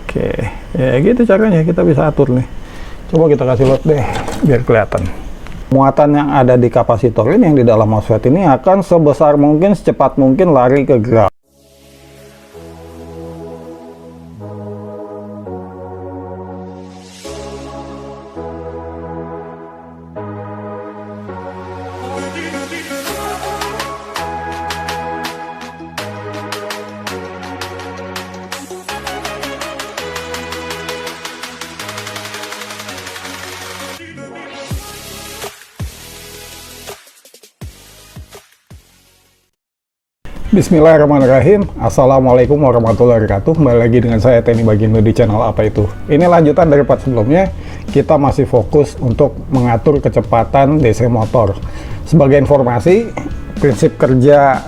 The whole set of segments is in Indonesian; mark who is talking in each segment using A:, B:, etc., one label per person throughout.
A: Oke, ya gitu caranya kita bisa atur nih. Coba kita kasih load deh biar kelihatan. Muatan yang ada di kapasitor ini, yang di dalam MOSFET ini, akan sebesar mungkin, secepat mungkin lari ke ground. Bismillahirrahmanirrahim. Assalamualaikum warahmatullahi wabarakatuh. Kembali lagi dengan saya Teni Bagindo di channel Apa Itu. Ini lanjutan dari part sebelumnya. Kita masih fokus untuk mengatur kecepatan DC motor. Sebagai informasi, prinsip kerja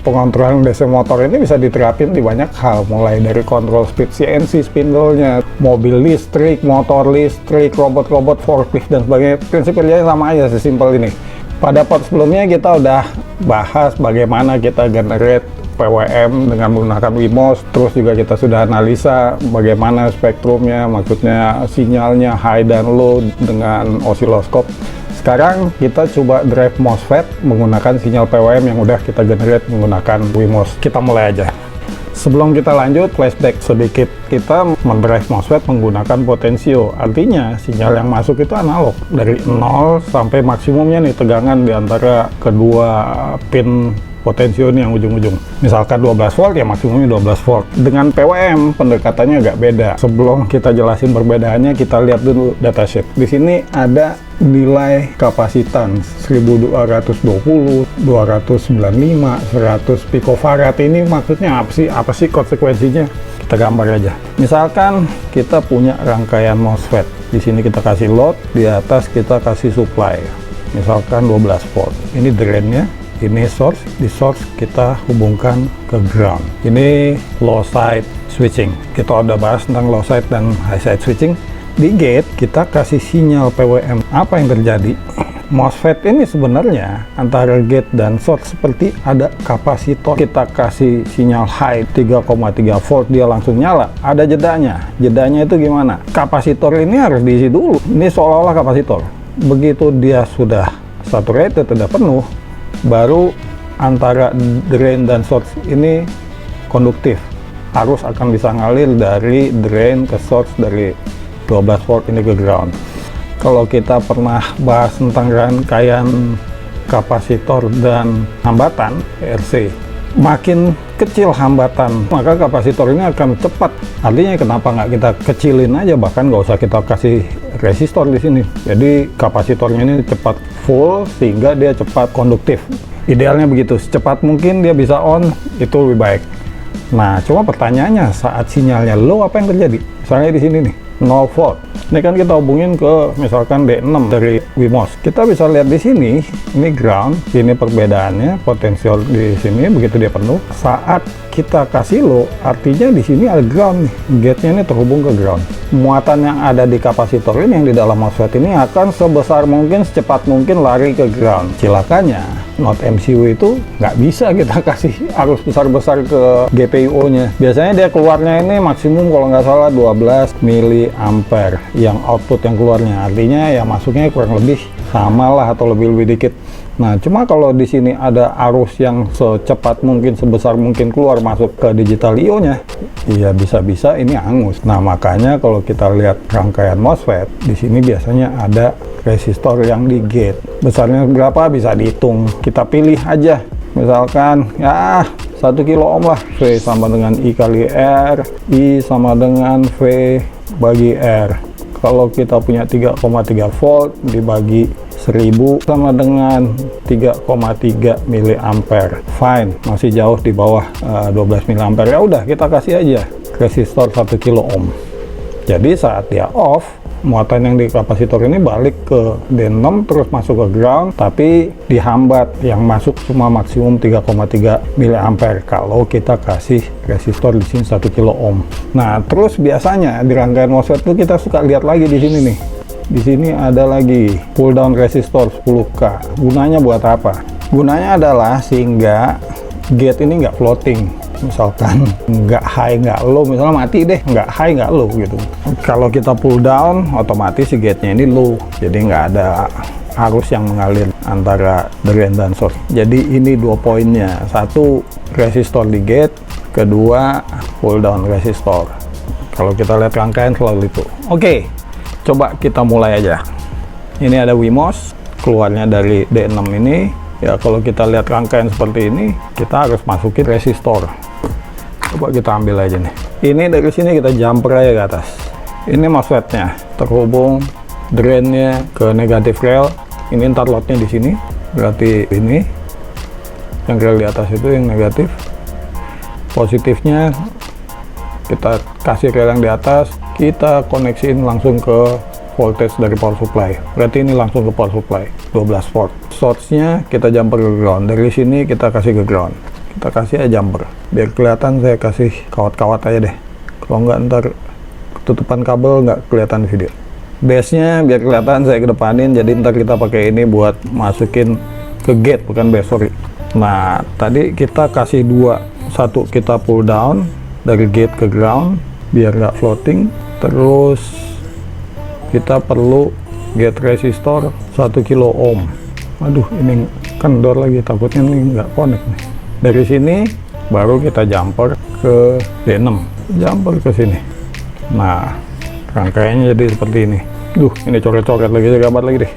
A: pengontrolan DC motor ini bisa diterapin di banyak hal, mulai dari kontrol speed CNC spindle-nya, mobil listrik, motor listrik, robot-robot forklift dan sebagainya. Prinsip kerjanya sama aja, sesimpel ini. Pada part sebelumnya kita udah bahas bagaimana kita generate PWM dengan menggunakan Wemos, terus juga kita sudah analisa bagaimana spektrumnya, maksudnya sinyalnya high dan low dengan osiloskop. Sekarang kita coba drive MOSFET menggunakan sinyal PWM yang udah kita generate menggunakan Wemos. Kita mulai aja. Sebelum kita lanjut, flashback sedikit. Kita mendrive MOSFET menggunakan potensio. Artinya, sinyal yang masuk itu analog. Dari 0 sampai maksimumnya nih tegangan di antara kedua pin potensio ini yang ujung-ujung. Misalkan 12 volt, ya maksimumnya 12 volt. Dengan PWM, pendekatannya agak beda. Sebelum kita jelasin perbedaannya, kita lihat dulu datasheet. Di sini ada nilai kapasitans 1220, 295, 100 picofarad. Ini maksudnya apa sih? Apa sih konsekuensinya? Kita gambar aja. Misalkan kita punya rangkaian MOSFET. Di sini kita kasih load, di atas kita kasih supply. Misalkan 12 volt. Ini drainnya, ini source. Di source kita hubungkan ke ground. Ini low side switching. Kita udah bahas tentang low side dan high side switching. Di gate kita kasih sinyal PWM. Apa yang terjadi? MOSFET ini sebenarnya antara gate dan source seperti ada kapasitor. Kita kasih sinyal high 3,3 volt, dia langsung nyala. Ada jedanya. Jedanya itu gimana? Kapasitor ini harus diisi dulu. Ini seolah-olah kapasitor. Begitu dia sudah saturated, sudah penuh, baru antara drain dan source ini konduktif. Arus akan bisa ngalir dari drain ke source, dari 12 volt ini ke ground. Kalau kita pernah bahas tentang rangkaian kapasitor dan hambatan RC, makin kecil hambatan maka kapasitor ini akan cepat. Artinya kenapa nggak kita kecilin aja, bahkan nggak usah kita kasih resistor di sini. Jadi kapasitornya ini cepat full sehingga dia cepat konduktif. Idealnya begitu, secepat mungkin dia bisa on, itu lebih baik. Nah, cuma pertanyaannya saat sinyalnya low apa yang terjadi? Misalnya di sini nih 0 volt. Ini kan kita hubungin ke misalkan D6 dari Wemos. Kita bisa lihat di sini, ini ground, ini perbedaannya, potensial di sini begitu dia penuh. Saat kita kasih low, artinya di sini ada ground nih. Gate-nya ini terhubung ke ground. Muatan yang ada di kapasitor ini, yang di dalam MOSFET ini, akan sebesar mungkin, secepat mungkin lari ke ground. Cilakannya, not MCU itu nggak bisa kita kasih arus besar-besar ke GPIO-nya. Biasanya dia keluarnya ini maksimum kalau nggak salah 12 miliampere yang output yang keluarnya. Artinya ya masuknya kurang lebih sama lah atau lebih dikit. Nah, cuma kalau di sini ada arus yang secepat mungkin, sebesar mungkin keluar masuk ke digital IO-nya, iya bisa-bisa ini angus. Nah, makanya kalau kita lihat rangkaian MOSFET, di sini biasanya ada resistor yang di gate. Besarnya berapa bisa dihitung. Kita pilih aja. Misalkan ya 1 kilo ohm lah. V sama dengan I kali R, I sama dengan V bagi R. Kalau kita punya 3,3 volt dibagi 1000 sama dengan 3,3 miliampere. Fine, masih jauh di bawah 12 miliampere. Ya udah, kita kasih aja resistor 1 kilo ohm. Jadi saat dia off, muatan yang di kapasitor ini balik ke D6 terus masuk ke ground, tapi dihambat, yang masuk cuma maksimum 3,3 miliampere kalau kita kasih resistor di sini 1 kilo ohm. Nah, terus biasanya di rangkaian MOSFET itu kita suka lihat lagi di sini nih. Di sini ada lagi pull down resistor 10K. Gunanya buat apa? Gunanya adalah sehingga gate ini nggak floating. misalkan nggak high nggak low, misalnya mati deh, nggak high nggak low gitu. Kalau kita pull down otomatis si gate-nya ini low, jadi nggak ada arus yang mengalir antara drain dan source. Jadi ini 2 poinnya, satu resistor di gate, kedua pull down resistor. Kalau kita lihat rangkaian selalu itu. Oke, coba kita mulai aja. Ini ada WeMOS, keluarnya dari D6 ini. Ya kalau kita lihat rangkaian seperti ini, kita harus masukin resistor. Coba kita ambil aja nih. Ini dari sini kita jumper aja ke atas. Ini MOSFET-nya terhubung drainnya ke negatif rail. Ini ntar loadnya di sini, berarti ini yang rail di atas itu yang negatif. Positifnya kita kasih rail yang di atas, kita koneksiin langsung ke voltage dari power supply. Berarti ini langsung ke power supply 12 volt. Source-nya kita jumper ke ground. Dari sini kita kasih ke ground. Kita kasih aja jumper. Biar kelihatan saya kasih kawat-kawat aja deh. Kalau nggak ntar tutupan kabel nggak kelihatan di video. Base-nya biar kelihatan saya kedepanin, jadi ntar kita pakai ini buat masukin ke gate, bukan base, sorry. Nah tadi kita kasih 2, satu kita pull down dari gate ke ground biar nggak floating, terus kita perlu gate resistor 1 kilo ohm. Aduh ini kendor lagi, takutnya ini nggak connect nih. Dari sini baru kita jumper ke D6, jumper ke sini. Nah rangkaiannya jadi seperti ini. Ini coret-coret lagi, saya gambar lagi deh.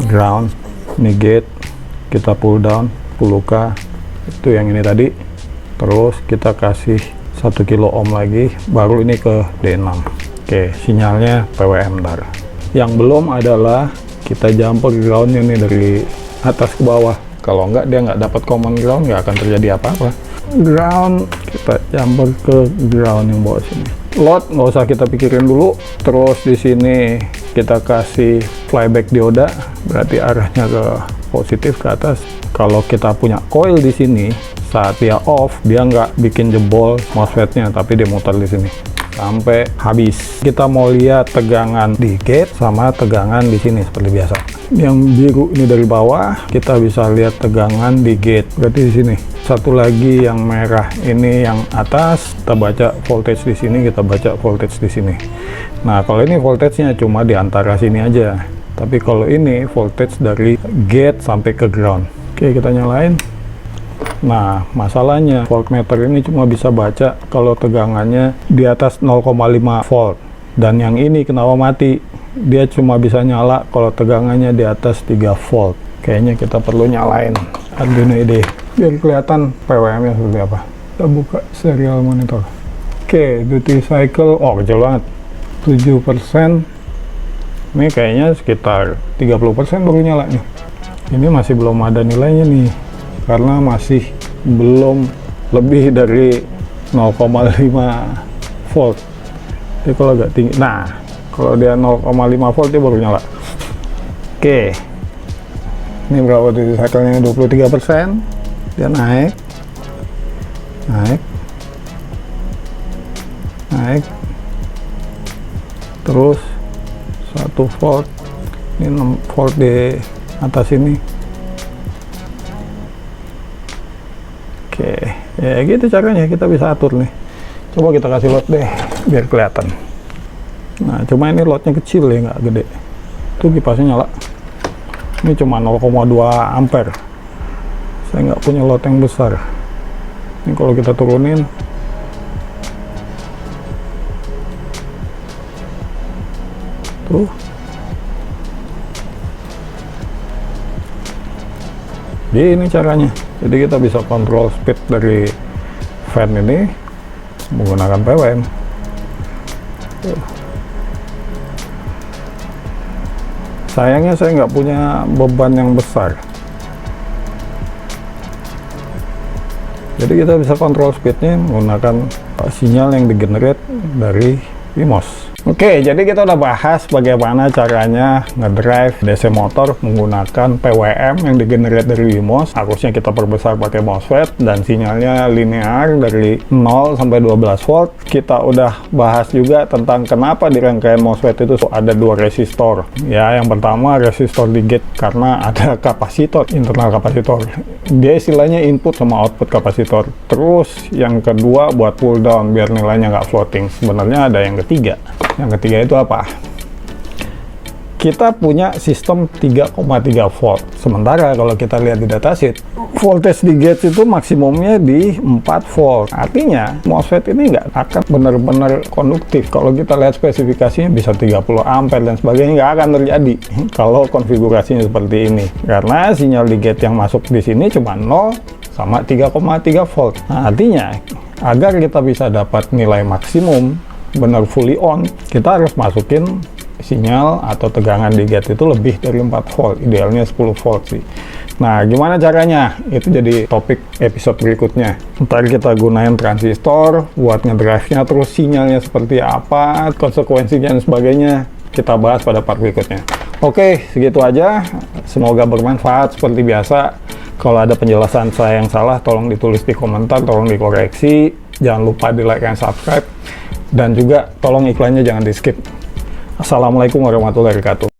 A: Ground, ini gate, kita pull down, 10K, itu yang ini tadi. Terus kita kasih 1 kilo ohm lagi, baru ini ke D6. Oke, sinyalnya PWM ntar. Yang belum adalah kita jumper groundnya nih dari atas ke bawah. Kalau enggak dia nggak dapat common ground, nggak akan terjadi apa-apa. Ground, kita jumper ke ground yang bawah sini. Load nggak usah kita pikirin dulu. Terus di sini kita kasih flyback dioda, berarti arahnya ke positif ke atas. Kalau kita punya coil di sini, saat dia off dia nggak bikin jebol MOSFET-nya, tapi dia muter di sini sampai habis. Kita mau lihat tegangan di gate sama tegangan di sini seperti biasa. Yang biru ini dari bawah, kita bisa lihat tegangan di gate, berarti di sini. Satu lagi yang merah ini yang atas, kita baca voltage di sini, kita baca voltage di sini. Nah kalau ini voltage-nya cuma di antara sini aja, tapi kalau ini voltage dari gate sampai ke ground. Oke, kita nyalain. Nah masalahnya voltmeter ini cuma bisa baca kalau tegangannya di atas 0,5 volt, dan yang ini kenapa mati, dia cuma bisa nyala kalau tegangannya di atas 3 volt. Kayaknya kita perlu nyalain Arduino IDE biar kelihatan PWM nya seperti apa. Kita buka serial monitor. Oke, duty cycle, oh kecil banget, 7%. Ini kayaknya sekitar 30% baru nyala nih. Ini masih belum ada nilainya nih, karena masih belum lebih dari 0,5 volt. Jadi kalau agak tinggi, nah kalau dia 0,5 volt dia baru nyala. Oke, ini berapa duty cycle-nya? 23%. Dia naik, terus 1 volt, ini 6 volt di atas ini. Oke, ya gitu caranya kita bisa atur nih. Coba kita kasih load deh biar kelihatan. Nah cuma ini loadnya kecil ya, nggak gede. Tuh kipasnya nyala. Ini cuma 0,2 ampere. Saya nggak punya load yang besar. Ini kalau kita turunin, tuh ini caranya. Jadi kita bisa kontrol speed dari fan ini menggunakan PWM. Sayangnya saya nggak punya beban yang besar, jadi kita bisa kontrol speednya menggunakan sinyal yang digenerate dari WeMOS. Oke, jadi kita udah bahas bagaimana caranya ngedrive DC motor menggunakan PWM yang digenerate dari Wemos. Harusnya kita perbesar pakai MOSFET dan sinyalnya linear dari 0 sampai 12 volt. Kita udah bahas juga tentang kenapa di rangkaian MOSFET itu ada dua resistor. Ya, yang pertama resistor di gate karena ada kapasitor, internal kapasitor. Dia istilahnya input sama output kapasitor. Terus yang kedua buat pull down biar nilainya nggak floating. Sebenarnya ada yang ketiga. Yang ketiga itu apa? Kita punya sistem 3,3 volt. Sementara kalau kita lihat di datasheet, voltage di gate itu maksimumnya di 4 volt. Artinya, MOSFET ini nggak akan benar-benar konduktif. Kalau kita lihat spesifikasinya bisa 30 ampere dan sebagainya, nggak akan terjadi kalau konfigurasinya seperti ini. Karena sinyal di gate yang masuk di sini cuma 0 sama 3,3 volt. Nah, artinya, agar kita bisa dapat nilai maksimum benar fully on, kita harus masukin sinyal atau tegangan di gate itu lebih dari 4 volt, idealnya 10 volt sih. Nah, gimana caranya? Itu jadi topik episode berikutnya. Ntar kita gunain transistor buat ngedrive-nya, terus sinyalnya seperti apa, konsekuensinya dan sebagainya, kita bahas pada part berikutnya. Oke, segitu aja. Semoga bermanfaat seperti biasa. Kalau ada penjelasan saya yang salah, tolong ditulis di komentar, tolong dikoreksi. Jangan lupa di like dan subscribe. Dan juga tolong iklannya jangan di skip. Assalamualaikum warahmatullahi wabarakatuh.